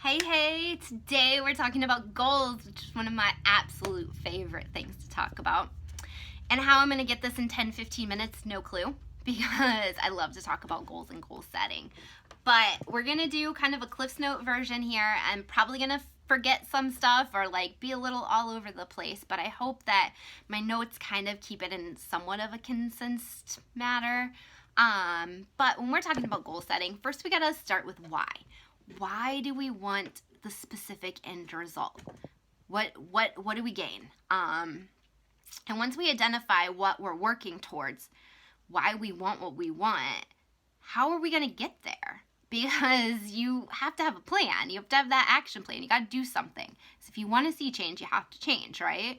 Hey, today we're talking about goals, which is one of my absolute favorite things to talk about. And how I'm going to get this in 10-15 minutes, no clue, because I love to talk about goals and goal setting. But we're going to do kind of a Cliff's Note version here. I'm probably going to forget some stuff or like be a little all over the place, but I hope that my notes kind of keep it in somewhat of a condensed matter. But when we're talking about goal setting, first we got to start with why. Why do we want the specific end result? What do we gain? And once we identify what we're working towards, why we want what we want, how are we going to get there? Because you have to have a plan. You have to have that action plan. You got to do something. So if you want to see change, you have to change, right?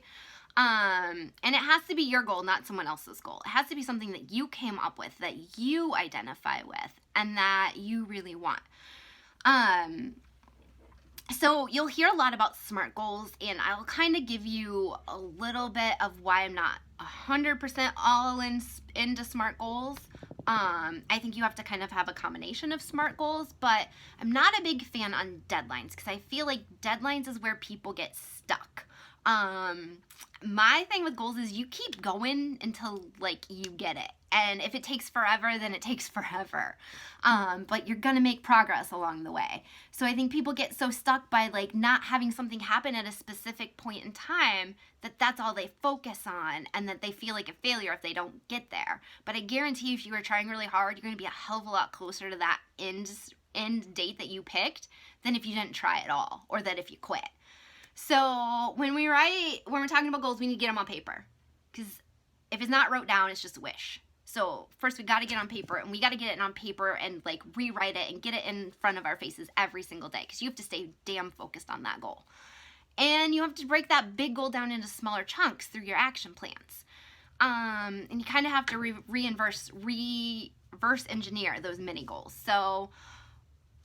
And it has to be your goal, not someone else's goal. It has to be something that you came up with, that you identify with, and that you really want. So you'll hear a lot about SMART goals, and I'll kind of give you a little bit of why I'm not 100% all into SMART goals. I think you have to kind of have a combination of SMART goals, but I'm not a big fan on deadlines because I feel like deadlines is where people get stuck. My thing with goals is you keep going until like you get it. And if it takes forever, then it takes forever. But you're gonna make progress along the way. So I think people get so stuck by like not having something happen at a specific point in time that that's all they focus on, and that they feel like a failure if they don't get there. But I guarantee you, if you were trying really hard, you're gonna be a hell of a lot closer to that end date that you picked than if you didn't try at all, or that if you quit. So when we're talking about goals, we need to get them on paper, because if it's not wrote down, it's just a wish. So first we got to get on paper, and we got to get it on paper and like rewrite it and get it in front of our faces every single day, because you have to stay damn focused on that goal. And you have to break that big goal down into smaller chunks through your action plans. And you kind of have to reverse engineer those mini goals. So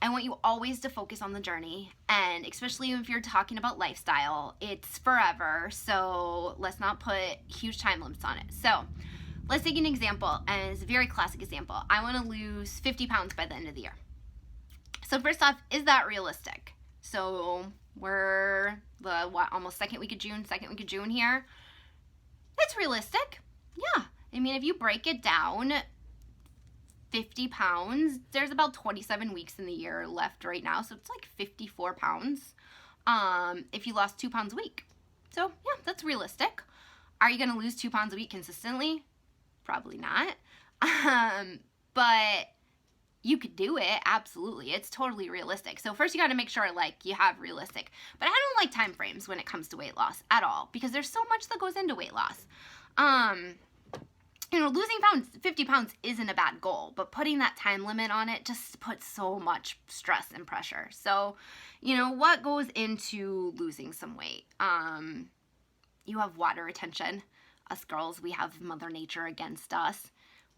I want you always to focus on the journey, and especially if you're talking about lifestyle, it's forever, so let's not put huge time limits on it. So let's take an example, and it's a very classic example. I want to lose 50 pounds by the end of the year. So first off, is that realistic? So we're almost second week of June here. It's realistic. Yeah. I mean, if you break it down, 50 pounds, there's about 27 weeks in the year left right now, so it's like 54 pounds if you lost 2 pounds a week. So yeah, that's realistic. Are you going to lose 2 pounds a week consistently? Probably not. But you could do it, absolutely. It's totally realistic. So first you got to make sure like you have realistic. But I don't like time frames when it comes to weight loss at all, because there's so much that goes into weight loss. Losing 50 pounds isn't a bad goal, but putting that time limit on it just puts so much stress and pressure. So, what goes into losing some weight? You have water retention. Us girls, we have Mother Nature against us.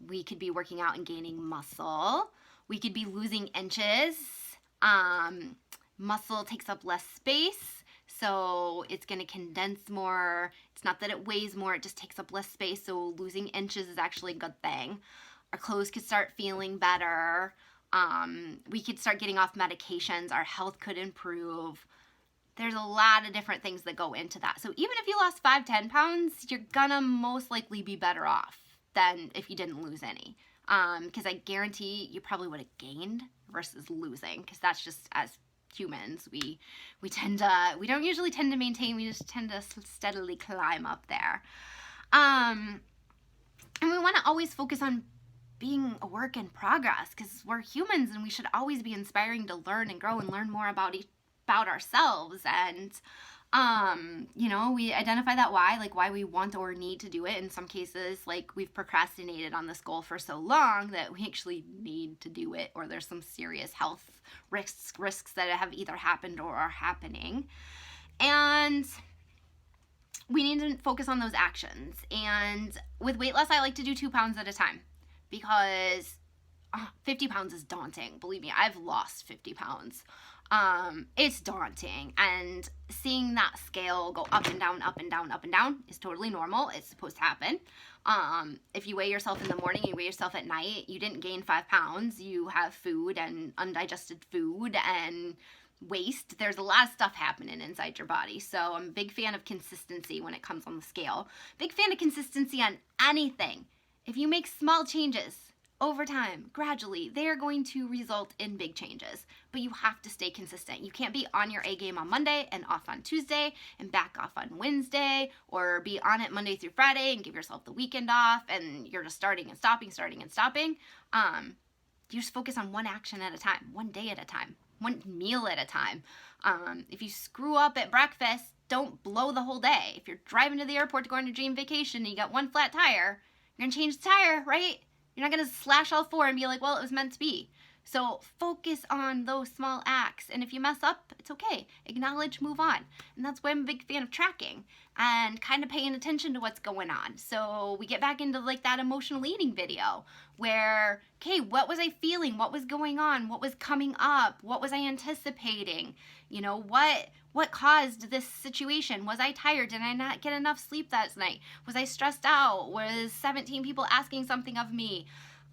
We could be working out and gaining muscle. We could be losing inches. Muscle takes up less space, so it's going to condense more. It's not that it weighs more, it just takes up less space, so losing inches is actually a good thing. Our clothes could start feeling better. We could start getting off medications. Our health could improve. There's a lot of different things that go into that. So even if you lost 5-10 pounds, you're gonna most likely be better off than if you didn't lose any. Because I guarantee you probably would have gained versus losing, because that's just, as humans, we don't usually tend to maintain, we just tend to steadily climb up there. And we want to always focus on being a work in progress, because we're humans and we should always be inspiring to learn and grow and learn more about ourselves. And we identify that why we want or need to do it. In some cases, like, we've procrastinated on this goal for so long that we actually need to do it, or there's some serious health risks that have either happened or are happening. And we need to focus on those actions. And with weight loss, I like to do 2 pounds at a time, because 50 pounds is daunting. Believe me, I've lost 50 pounds. It's daunting, and seeing that scale go up and down, up and down, up and down is totally normal. It's supposed to happen. If you weigh yourself in the morning, you weigh yourself at night, you didn't gain 5 pounds. You have food and undigested food, and waste. There's a lot of stuff happening inside your body. So I'm a big fan of consistency when it comes on the scale. Big fan of consistency on anything. If you make small changes over time, gradually, they are going to result in big changes. But you have to stay consistent. You can't be on your A game on Monday and off on Tuesday and back off on Wednesday, or be on it Monday through Friday and give yourself the weekend off and you're just starting and stopping. You just focus on one action at a time, one day at a time, one meal at a time. If you screw up at breakfast, don't blow the whole day. If you're driving to the airport to go on your dream vacation and you got one flat tire, you're going to change the tire, right? You're not going to slash all four and be like, well, it was meant to be. So focus on those small acts. And if you mess up, it's okay. Acknowledge, move on. And that's why I'm a big fan of tracking and kind of paying attention to what's going on. So we get back into like that emotional eating video where, okay, what was I feeling? What was going on? What was coming up? What was I anticipating? You know, what caused this situation? Was I tired? Did I not get enough sleep that night? Was I stressed out? Was 17 people asking something of me?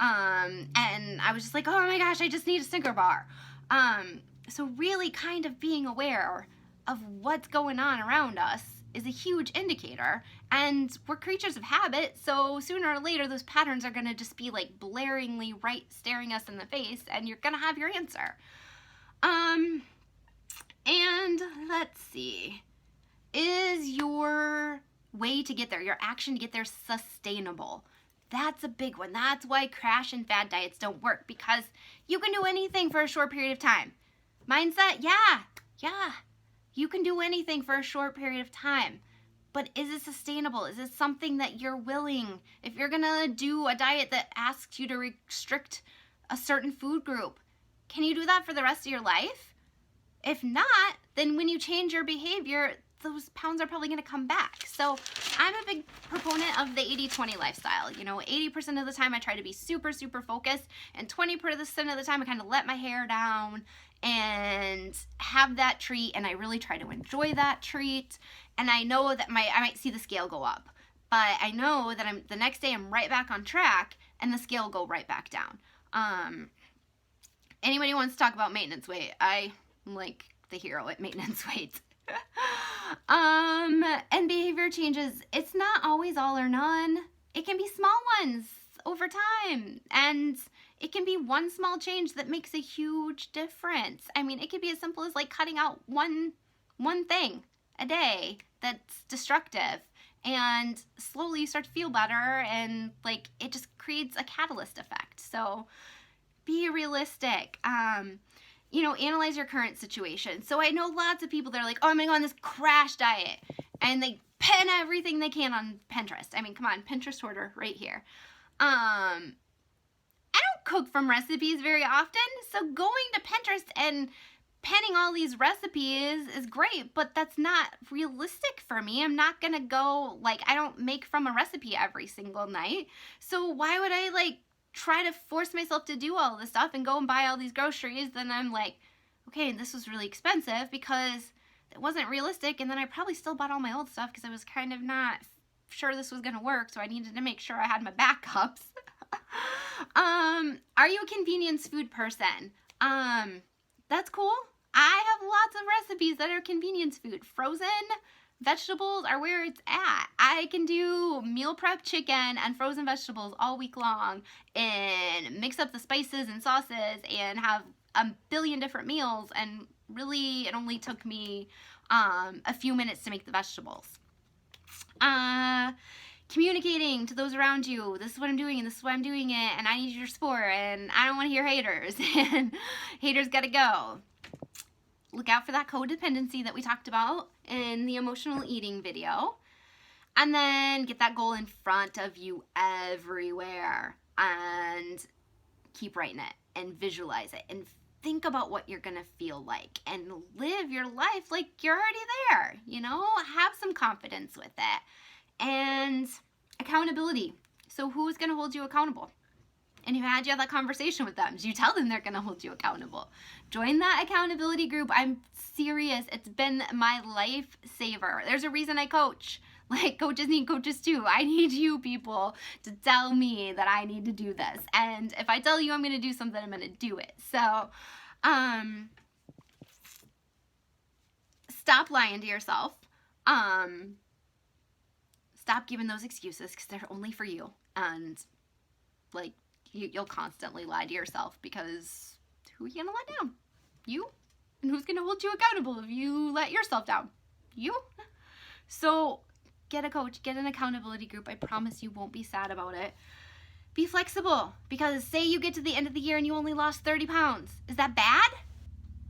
And I was just like, oh my gosh, I just need a Snicker bar. So really kind of being aware of what's going on around us is a huge indicator. And we're creatures of habit, so sooner or later those patterns are going to just be like blaringly right staring us in the face, and you're going to have your answer. And let's see. Is your way to get there, your action to get there, sustainable? That's a big one. That's why crash and fad diets don't work, because you can do anything for a short period of time. Mindset, yeah. You can do anything for a short period of time. But is it sustainable? Is it something that you're willing? If you're going to do a diet that asks you to restrict a certain food group, can you do that for the rest of your life? If not, then when you change your behavior, those pounds are probably going to come back. So I'm a big proponent of the 80-20 lifestyle. You know, 80% of the time I try to be super, super focused, and 20% of the time I kind of let my hair down and have that treat, and I really try to enjoy that treat. And I know that I might see the scale go up, but I know that the next day I'm right back on track and the scale will go right back down. Anybody wants to talk about maintenance weight? I'm like the hero at maintenance weight. And behavior changes, it's not always all or none. It can be small ones over time, and it can be one small change that makes a huge difference. I mean, it could be as simple as like cutting out one thing a day that's destructive, and slowly you start to feel better, and like it just creates a catalyst effect. So be realistic. You know, analyze your current situation. So I know lots of people that are like, oh, I'm going to go on this crash diet. And they pin everything they can on Pinterest. I mean, come on, Pinterest order right here. I don't cook from recipes very often. So going to Pinterest and penning all these recipes is great, but that's not realistic for me. I'm not going to go, like, I don't make from a recipe every single night. So why would I, like, try to force myself to do all this stuff and go and buy all these groceries? Then I'm like, okay, this was really expensive because it wasn't realistic, and then I probably still bought all my old stuff because I was kind of not sure this was going to work, so I needed to make sure I had my backups. Are you a convenience food person? That's cool. I have lots of recipes that are convenience food. Frozen vegetables are where it's at. I can do meal prep chicken and frozen vegetables all week long and mix up the spices and sauces and have a billion different meals, and really it only took me a few minutes to make the vegetables. Communicating to those around you, this is what I'm doing and this is why I'm doing it, and I need your support, and I don't want to hear haters, and haters gotta go. Look out for that codependency that we talked about in the emotional eating video. And then get that goal in front of you everywhere. And keep writing it and visualize it. And think about what you're going to feel like. And live your life like you're already there. You know, have some confidence with it. And accountability. So who's going to hold you accountable? And you have that conversation with them. You tell them they're going to hold you accountable. Join that accountability group. I'm serious. It's been my lifesaver. There's a reason I coach. Like, coaches need coaches too. I need you people to tell me that I need to do this. And if I tell you I'm going to do something, I'm going to do it. So, stop lying to yourself. Stop giving those excuses because they're only for you. And like you'll constantly lie to yourself because who are you gonna let down? You. And who's gonna hold you accountable if you let yourself down? You. So get a coach, get an accountability group. I promise you won't be sad about it. Be flexible, because say you get to the end of the year and you only lost 30 pounds. Is that bad?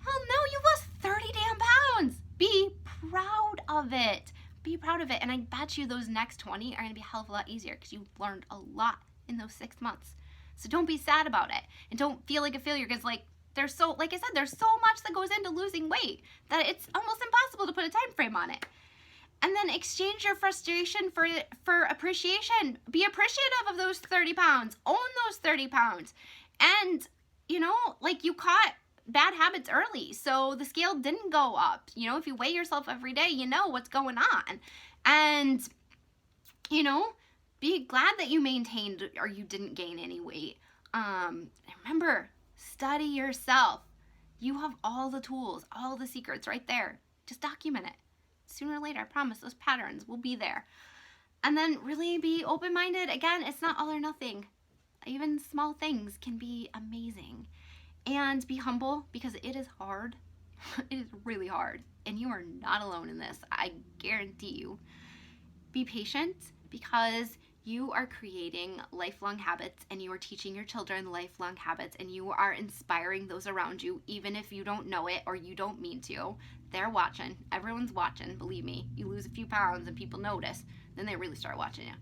Hell no, you lost 30 damn pounds. Be proud of it. Be proud of it. And I bet you those next 20 are going to be a hell of a lot easier because you've learned a lot in those 6 months. So don't be sad about it. And don't feel like a failure because like I said, there's so much that goes into losing weight that it's almost impossible to put a time frame on it. And then exchange your frustration for appreciation. Be appreciative of those 30 pounds. Own those 30 pounds. And, like you caught bad habits early. So the scale didn't go up. If you weigh yourself every day, you know what's going on. And, be glad that you maintained or you didn't gain any weight. Remember, study yourself. You have all the tools, all the secrets right there. Just document it. Sooner or later, I promise, those patterns will be there. And then really be open-minded. Again, it's not all or nothing. Even small things can be amazing. And be humble because it is hard. It is really hard. And you are not alone in this. I guarantee you. Be patient because you are creating lifelong habits and you are teaching your children lifelong habits and you are inspiring those around you, even if you don't know it or you don't mean to. They're watching. Everyone's watching. Believe me. You lose a few pounds and people notice, then they really start watching you.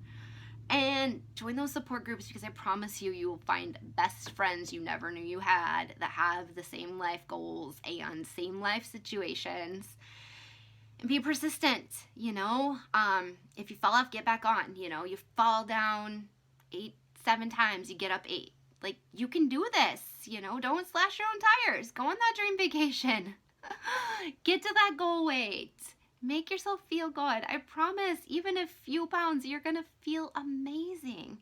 And join those support groups because I promise you, you will find best friends you never knew you had that have the same life goals and same life situations. And be persistent, if you fall off, get back on, you fall down 7 times, you get up 8. Like, you can do this, don't slash your own tires. Go on that dream vacation. Get to that goal weight. Make yourself feel good. I promise, even a few pounds, you're going to feel amazing.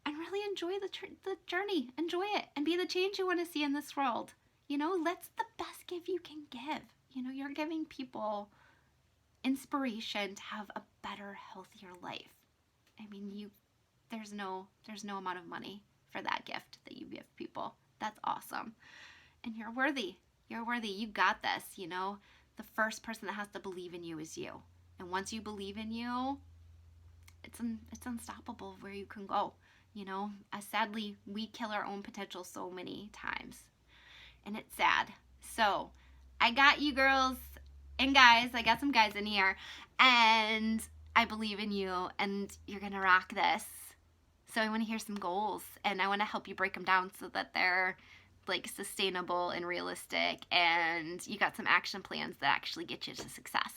And really enjoy the journey. Enjoy it. And be the change you want to see in this world. That's the best gift you can give. You're giving people inspiration to have a better, healthier life. I mean, there's no amount of money for that gift that you give people. That's awesome. And you're worthy. You're worthy. You got this, The first person that has to believe in you is you. And once you believe in you, it's unstoppable where you can go. As sadly, we kill our own potential so many times. And it's sad. So, I got you girls and guys. I got some guys in here. And I believe in you. And you're going to rock this. So, I want to hear some goals. And I want to help you break them down so that they're sustainable and realistic, and you got some action plans that actually get you to success.